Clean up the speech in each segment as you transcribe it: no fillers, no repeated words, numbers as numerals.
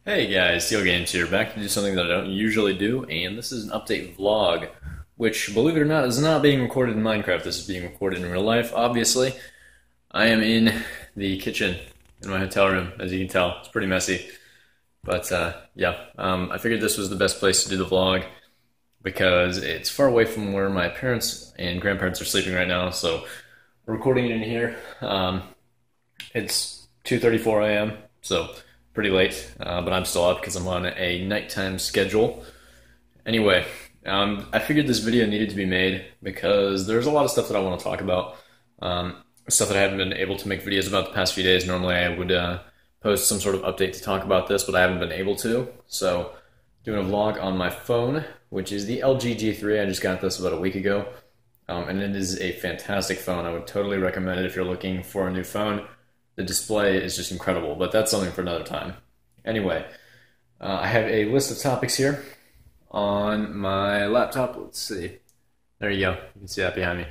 Hey guys, Steel Games here, back to do something that I don't usually do, and this is an update vlog, which, believe it or not, is not being recorded in Minecraft. This is being recorded in real life, obviously. I am in the kitchen in my hotel room, as you can tell. It's pretty messy, but I figured this was the best place to do the vlog because it's far away from where my parents and grandparents are sleeping right now, so we're recording it in here. It's 2:34 a.m., so pretty late, but I'm still up because I'm on a nighttime schedule. Anyway, I figured this video needed to be made because there's a lot of stuff that I want to talk about. Stuff that I haven't been able to make videos about the past few days. Normally I would post some sort of update to talk about this, but I haven't been able to. So, doing a vlog on my phone, which is the LG G3. I just got this about a week ago, and it is a fantastic phone. I would totally recommend it if you're looking for a new phone. The display is just incredible, but that's something for another time. Anyway, I have a list of topics here on my laptop. Let's see. There you go. You can see that behind me.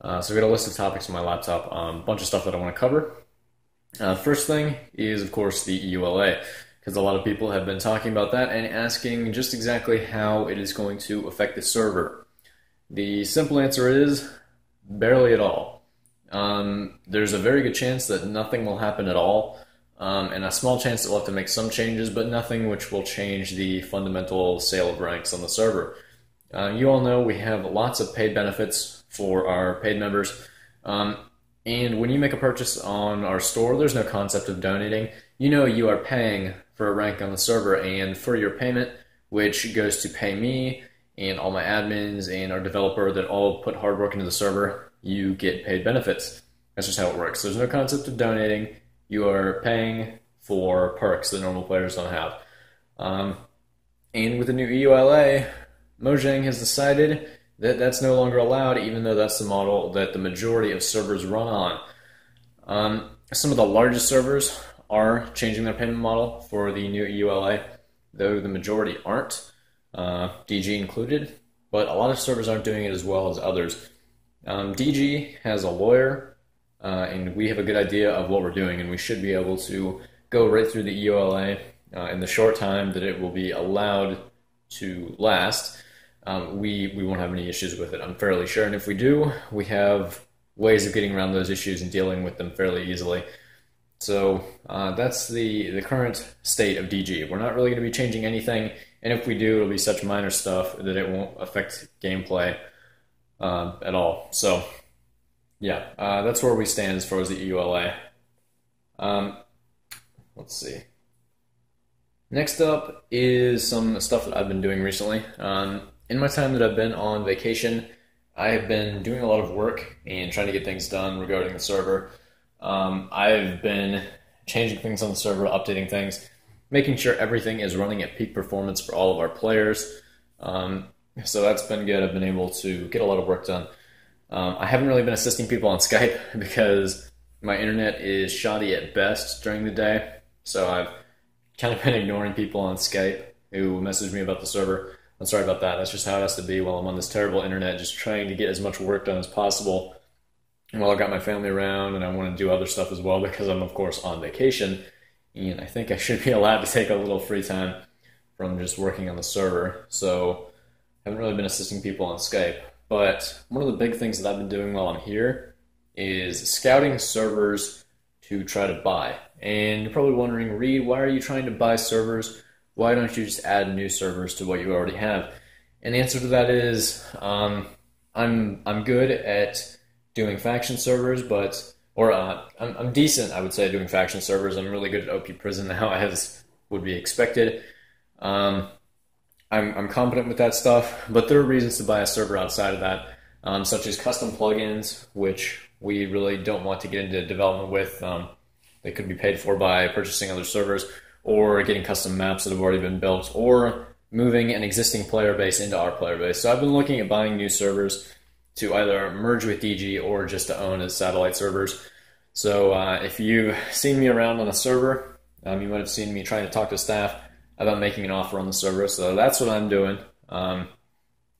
So I've got a list of topics on my laptop, a bunch of stuff that I want to cover. First thing is, of course, the EULA, because a lot of people have been talking about that and asking just exactly how it is going to affect the server. The simple answer is barely at all. There's a very good chance that nothing will happen at all, and a small chance that we'll have to make some changes, but nothing which will change the fundamental sale of ranks on the server. You all know we have lots of paid benefits for our paid members, and when you make a purchase on our store, there's no concept of donating. You know you are paying for a rank on the server, and for your payment, which goes to pay me and all my admins and our developer that all put hard work into the server, you get paid benefits. That's just how it works. There's no concept of donating. You are paying for perks that normal players don't have. And with the new EULA, Mojang has decided that that's no longer allowed, even though that's the model that the majority of servers run on. Some of the largest servers are changing their payment model for the new EULA, though the majority aren't, DG included, but a lot of servers aren't doing it as well as others. DG has a lawyer, and we have a good idea of what we're doing, and we should be able to go right through the EULA in the short time that it will be allowed to last. We won't have any issues with it, I'm fairly sure, and if we do, we have ways of getting around those issues and dealing with them fairly easily. So that's the current state of DG. We're not really going to be changing anything, and if we do, it'll be such minor stuff that it won't affect gameplay at all. So yeah, that's where we stand as far as the EULA. Let's see. Next up is some stuff that I've been doing recently. In my time that I've been on vacation, I have been doing a lot of work and trying to get things done regarding the server. I've been changing things on the server, updating things, making sure everything is running at peak performance for all of our players. So that's been good. I've been able to get a lot of work done. I haven't really been assisting people on Skype because my internet is shoddy at best during the day. So I've kind of been ignoring people on Skype who message me about the server. I'm sorry about that. That's just how it has to be while I'm on this terrible internet, just trying to get as much work done as possible while I've got my family around, and I want to do other stuff as well because I'm, of course, on vacation. And I think I should be allowed to take a little free time from just working on the server. So I haven't really been assisting people on Skype. But one of the big things that I've been doing while I'm here is scouting servers to try to buy. And you're probably wondering, Reed, why are you trying to buy servers? Why don't you just add new servers to what you already have? And the answer to that is I'm good at doing faction servers, I'm decent, I would say, at doing faction servers. I'm really good at OP Prison now, as would be expected. I'm competent with that stuff, but there are reasons to buy a server outside of that, such as custom plugins, which we really don't want to get into development with. They could be paid for by purchasing other servers, or getting custom maps that have already been built, or moving an existing player base into our player base. So I've been looking at buying new servers to either merge with DG or just to own as satellite servers. So if you've seen me around on a server, you might have seen me trying to talk to staff about making an offer on the server. So that's what I'm doing.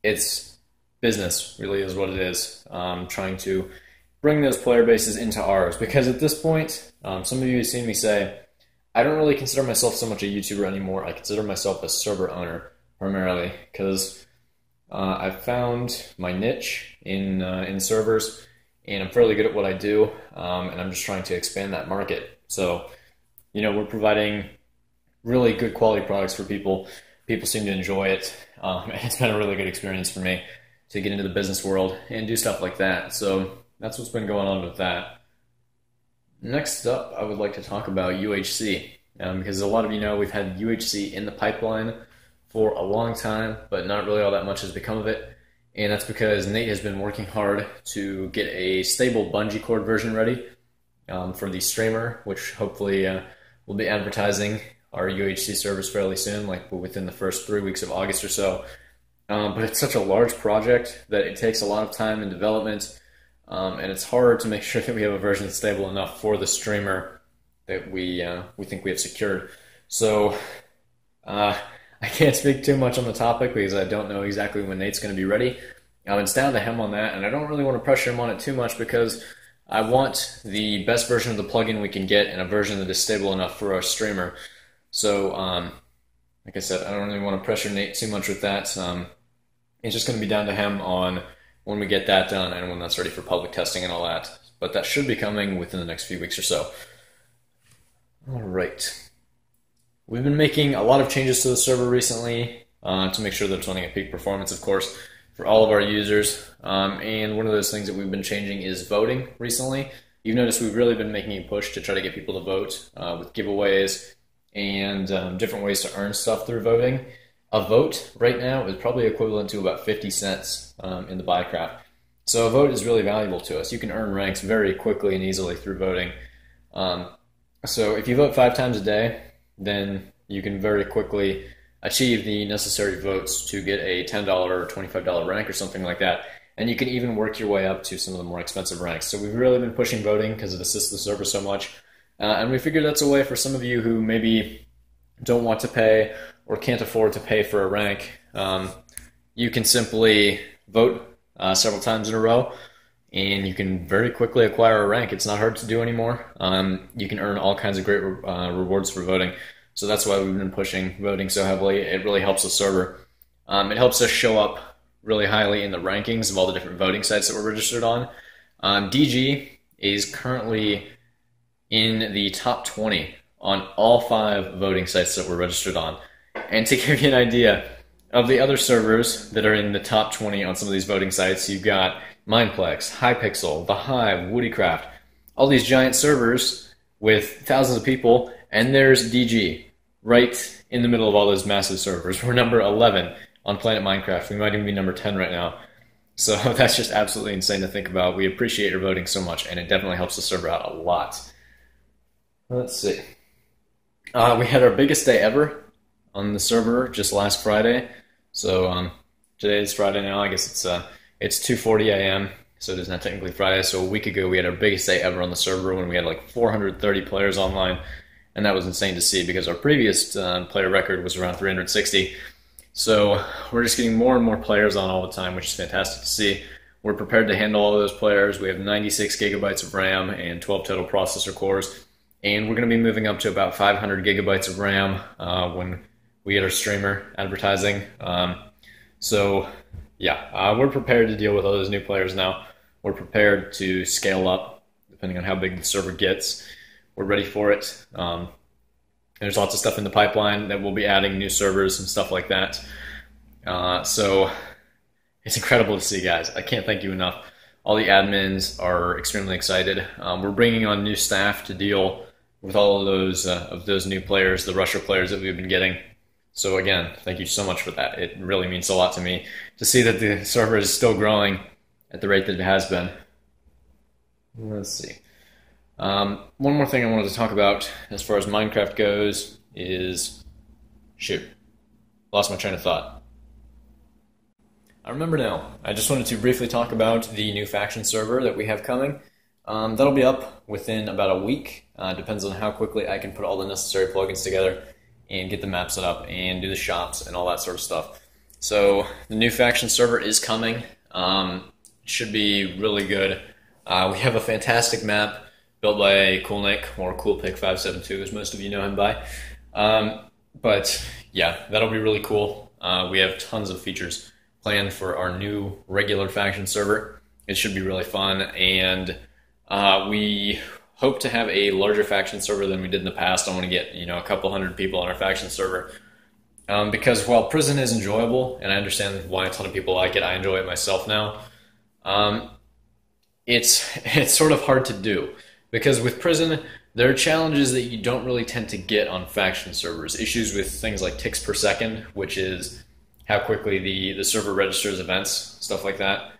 It's business, really, is what it is. Trying to bring those player bases into ours, because at this point, some of you have seen me say, I don't really consider myself so much a YouTuber anymore. I consider myself a server owner primarily because I've found my niche in servers, and I'm fairly good at what I do, and I'm just trying to expand that market. So, we're providing really good quality products for people. People seem to enjoy it. And it's been a really good experience for me to get into the business world and do stuff like that. So that's what's been going on with that. Next up, I would like to talk about UHC, because a lot of you know we've had UHC in the pipeline for a long time, but not really all that much has become of it. And that's because Nate has been working hard to get a stable bungee cord version ready for the streamer, which hopefully we'll be advertising our UHC servers fairly soon, like within the first 3 weeks of August or so. But it's such a large project that it takes a lot of time and development, and it's hard to make sure that we have a version that's stable enough for the streamer that we think we have secured. So I can't speak too much on the topic because I don't know exactly when Nate's going to be ready. It's down to him on that, and I don't really want to pressure him on it too much because I want the best version of the plugin we can get and a version that is stable enough for our streamer. So, like I said, I don't really want to pressure Nate too much with that. It's just going to be down to him on when we get that done and when that's ready for public testing and all that. But that should be coming within the next few weeks or so. All right. We've been making a lot of changes to the server recently to make sure that it's running at peak performance, of course, for all of our users. And one of those things that we've been changing is voting recently. You've noticed we've really been making a push to try to get people to vote with giveaways and different ways to earn stuff through voting. A vote right now is probably equivalent to about 50 cents in the Buycraft. So a vote is really valuable to us. You can earn ranks very quickly and easily through voting. So if you vote 5 times a day, then you can very quickly achieve the necessary votes to get a $10 or $25 rank or something like that. And you can even work your way up to some of the more expensive ranks. So we've really been pushing voting because it assists the server so much. And we figured that's a way for some of you who maybe don't want to pay or can't afford to pay for a rank. You can simply vote several times in a row, and you can very quickly acquire a rank. It's not hard to do anymore. You can earn all kinds of great rewards for voting. So that's why we've been pushing voting so heavily. It really helps the server. It helps us show up really highly in the rankings of all the different voting sites that we're registered on. DG is currently in the top 20 on all 5 voting sites that we're registered on. And to give you an idea of the other servers that are in the top 20 on some of these voting sites, you've got Mineplex, Hypixel, The Hive, Woodycraft, all these giant servers with thousands of people, and there's DG right in the middle of all those massive servers. We're number 11 on Planet Minecraft. We might even be number 10 right now. So that's just absolutely insane to think about. We appreciate your voting so much, and it definitely helps the server out a lot. Let's see. We had our biggest day ever on the server just last Friday. So today is Friday now. I guess it's 2:40 a.m. So it is not technically Friday. So a week ago we had our biggest day ever on the server when we had like 430 players online, and that was insane to see because our previous player record was around 360. So we're just getting more and more players on all the time, which is fantastic to see. We're prepared to handle all of those players. We have 96 gigabytes of RAM and 12 total processor cores. And we're going to be moving up to about 500 gigabytes of RAM when we get our streamer advertising. So yeah, we're prepared to deal with all those new players now. We're prepared to scale up depending on how big the server gets. We're ready for it. There's lots of stuff in the pipeline that we'll be adding, new servers and stuff like that. So it's incredible to see, guys. I can't thank you enough. All the admins are extremely excited. We're bringing on new staff to deal with all of those new players, the rusher players that we've been getting. So again, thank you so much for that. It really means a lot to me to see that the server is still growing at the rate that it has been. Let's see. One more thing I wanted to talk about as far as Minecraft goes is... shoot. Lost my train of thought. I remember now. I just wanted to briefly talk about the new faction server that we have coming. That'll be up within about a week. Depends on how quickly I can put all the necessary plugins together and get the map set up and do the shops and all that sort of stuff. So the new faction server is coming. Should be really good. We have a fantastic map built by Coolnick, or Coolpick572 as most of you know him by. But yeah, that'll be really cool. We have tons of features planned for our new regular faction server. It should be really fun, and we hope to have a larger faction server than we did in the past. I want to get a couple hundred people on our faction server, because while prison is enjoyable, and I understand why a ton of people like it, I enjoy it myself now. It's sort of hard to do, because with prison there are challenges that you don't really tend to get on faction servers. Issues with things like ticks per second, which is how quickly the server registers events, stuff like that.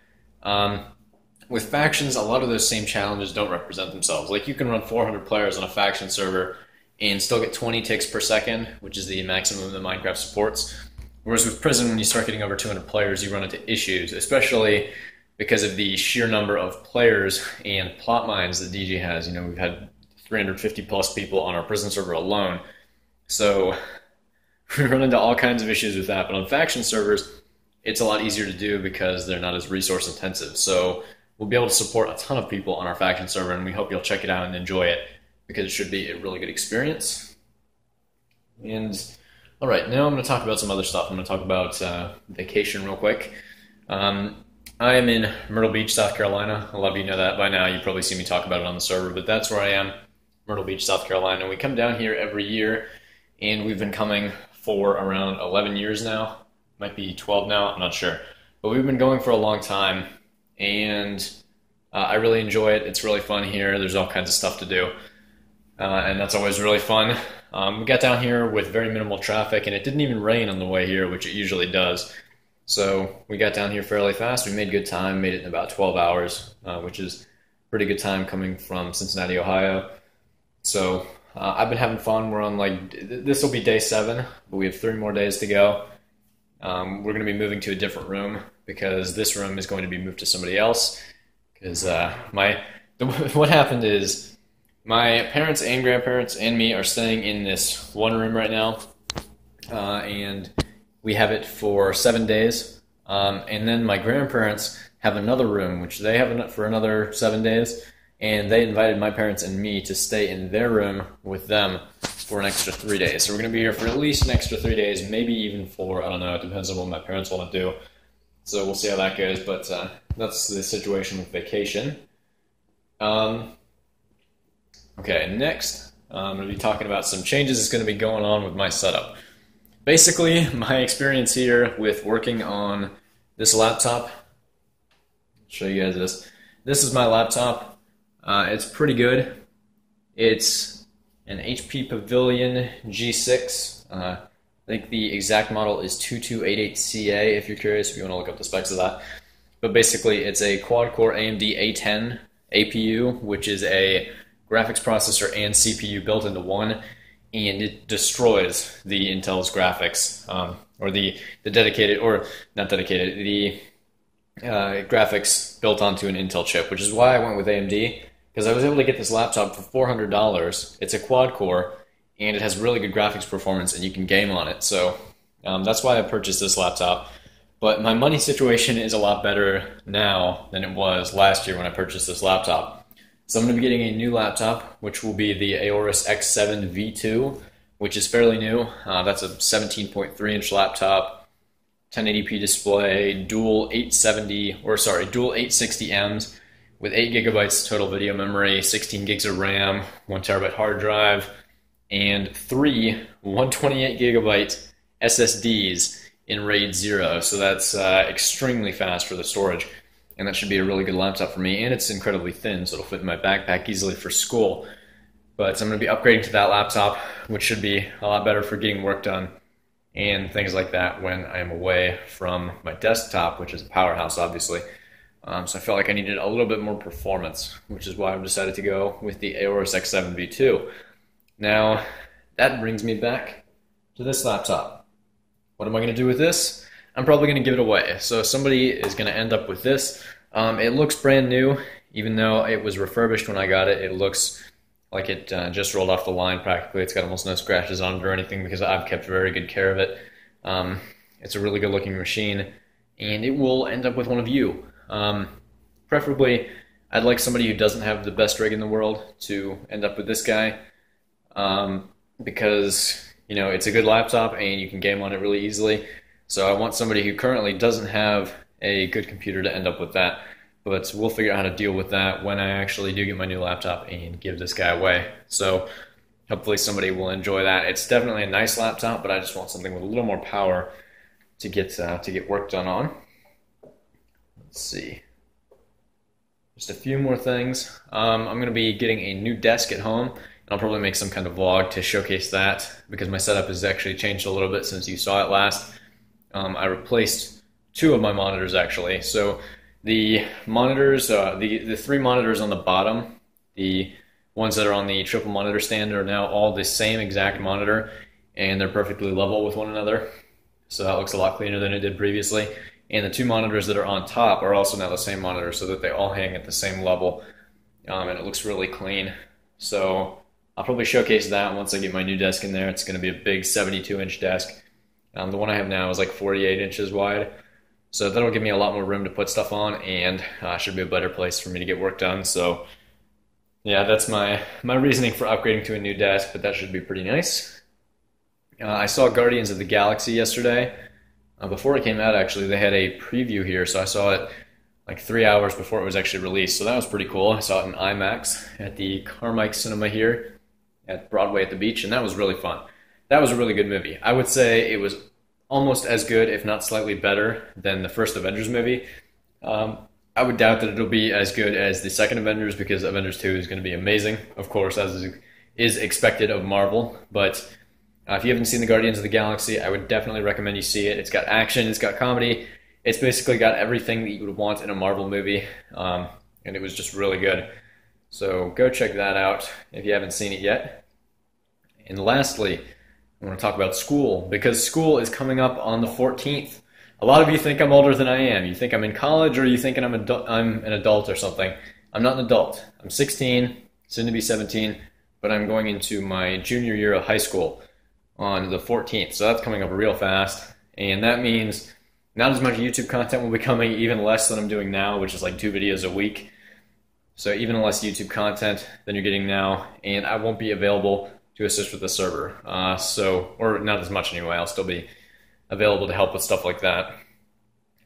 With factions, a lot of those same challenges don't represent themselves. Like, you can run 400 players on a faction server and still get 20 ticks per second, which is the maximum that Minecraft supports. Whereas with prison, when you start getting over 200 players, you run into issues, especially because of the sheer number of players and plot mines that DG has. We've had 350 plus people on our prison server alone. So we run into all kinds of issues with that. But on faction servers, it's a lot easier to do because they're not as resource intensive. So we'll be able to support a ton of people on our faction server, and we hope you'll check it out and enjoy it, because it should be a really good experience. And all right, now I'm going to talk about some other stuff. I'm going to talk about vacation real quick. I am in Myrtle Beach, South Carolina. A lot of you know that by now. You probably see me talk about it on the server, but that's where I am, Myrtle Beach, South Carolina. We come down here every year, and we've been coming for around 11 years now. Might be 12 now, I'm not sure. But we've been going for a long time, and I really enjoy it. It's really fun here. There's all kinds of stuff to do, and that's always really fun. We got down here with very minimal traffic, and it didn't even rain on the way here, which it usually does. So we got down here fairly fast. We made good time, made it in about 12 hours, which is pretty good time coming from Cincinnati, Ohio. So I've been having fun. We're on, this will be day 7, but we have 3 more days to go. We're going to be moving to a different room, because this room is going to be moved to somebody else. Because what happened is, my parents and grandparents and me are staying in this one room right now, and we have it for 7 days, and then my grandparents have another room, which they have for another 7 days, and they invited my parents and me to stay in their room with them for an extra 3 days. So we're going to be here for at least an extra 3 days, maybe even 4, I don't know, it depends on what my parents want to do. So we'll see how that goes, but that's the situation with vacation. Okay, next, I'm going to be talking about some changes that's going to be going on with my setup. Basically, my experience here with working on this laptop, I'll show you guys this. This is my laptop. It's pretty good. It's an HP Pavilion G6. I think the exact model is 2288CA, if you're curious, if you want to look up the specs of that. But basically, it's a quad-core AMD A10 APU, which is a graphics processor and CPU built into one, and it destroys the Intel's graphics, or the dedicated, or not dedicated, the graphics built onto an Intel chip, which is why I went with AMD, because I was able to get this laptop for $400. It's a quad-core, and it has really good graphics performance, and you can game on it. So that's why I purchased this laptop. But my money situation is a lot better now than it was last year when I purchased this laptop. So I'm going to be getting a new laptop, which will be the Aorus X7 V2, which is fairly new. That's a 17.3-inch laptop, 1080p display, dual 860Ms with 8 gigabytes total video memory, 16 gigs of RAM, 1 terabyte hard drive, and 3 128 gigabyte SSDs in RAID 0. So that's extremely fast for the storage. And that should be a really good laptop for me, and it's incredibly thin, so it'll fit in my backpack easily for school. But I'm going to be upgrading to that laptop, which should be a lot better for getting work done and things like that when I'm away from my desktop, which is a powerhouse, obviously. So I felt like I needed a little bit more performance, which is why I've decided to go with the Aorus X7 V2. Now, that brings me back to this laptop. What am I going to do with this? I'm probably going to give it away. So somebody is going to end up with this. It looks brand new, even though it was refurbished when I got it. It looks like it just rolled off the line practically. It's got almost no scratches on it or anything because I've kept very good care of it. It's a really good looking machine, and it will end up with one of you. Preferably, I'd like somebody who doesn't have the best rig in the world to end up with this guy, because it's a good laptop and you can game on it really easily. So I want somebody who currently doesn't have a good computer to end up with that. But we'll figure out how to deal with that when I actually do get my new laptop and give this guy away. So hopefully somebody will enjoy that. It's definitely a nice laptop, but I just want something with a little more power to get work done on. Let's see. Just a few more things. I'm going to be getting a new desk at home, and I'll probably make some kind of vlog to showcase that because my setup has actually changed a little bit since you saw it last. I replaced 2 of my monitors actually. So the monitors, the 3 monitors on the bottom, the ones that are on the triple monitor stand are now all the same exact monitor, and they're perfectly level with one another. So that looks a lot cleaner than it did previously. And the 2 monitors that are on top are also now the same monitor so that they all hang at the same level, and it looks really clean. So I'll probably showcase that once I get my new desk in there. It's going to be a big 72-inch desk. The one I have now is like 48 inches wide. So that'll give me a lot more room to put stuff on, and should be a better place for me to get work done. So yeah, that's my reasoning for upgrading to a new desk, but that should be pretty nice. I saw Guardians of the Galaxy yesterday. Before it came out, actually, they had a preview here, so I saw it like 3 hours before it was actually released. So that was pretty cool. I saw it in IMAX at the Carmike Cinema here at Broadway at the beach, and that was really fun. That was a really good movie. I would say it was almost as good, if not slightly better, than the first Avengers movie. I would doubt that it'll be as good as the second Avengers because Avengers 2 is going to be amazing, of course, as is expected of Marvel. But if you haven't seen the Guardians of the Galaxy, I would definitely recommend you see it. It's got action, it's got comedy, it's basically got everything that you would want in a Marvel movie, and it was just really good. So go check that out if you haven't seen it yet. And lastly, I want to talk about school, because school is coming up on the 14th. A lot of you think I'm older than I am. You think I'm in college, or you think I'm an adult or something. I'm not an adult. I'm 16, soon to be 17, but I'm going into my junior year of high school on the 14th. So that's coming up real fast, and that means not as much YouTube content will be coming, even less than I'm doing now, which is like 2 videos a week. So even less YouTube content than you're getting now, and I won't be available to assist with the server. Or not as much anyway. I'll still be available to help with stuff like that.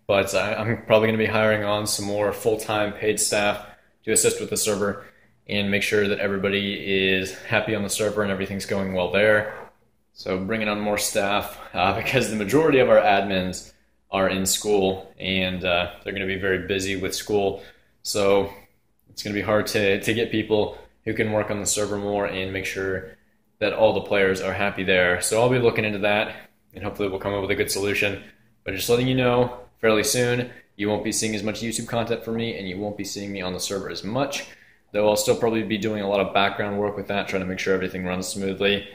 But I'm probably going to be hiring on some more full-time paid staff to assist with the server and make sure that everybody is happy on the server and everything's going well there. So bringing on more staff because the majority of our admins are in school, and they're going to be very busy with school. So it's going to be hard to get people who can work on the server more and make sure that all the players are happy there. So I'll be looking into that, and hopefully we'll come up with a good solution. But just letting you know, fairly soon, you won't be seeing as much YouTube content from me, and you won't be seeing me on the server as much, though I'll still probably be doing a lot of background work with that, trying to make sure everything runs smoothly,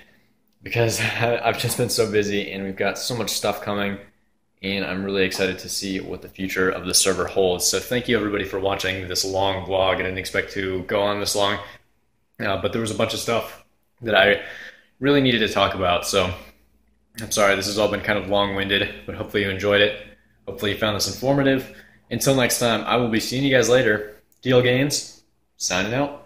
because I've just been so busy, and we've got so much stuff coming, and I'm really excited to see what the future of the server holds. So thank you everybody for watching this long vlog. I didn't expect to go on this long, but there was a bunch of stuff that I really needed to talk about, so I'm sorry this has all been kind of long-winded, but hopefully you enjoyed it. Hopefully you found this informative. Until next time, I will be seeing you guys later. Deal Gains, signing out.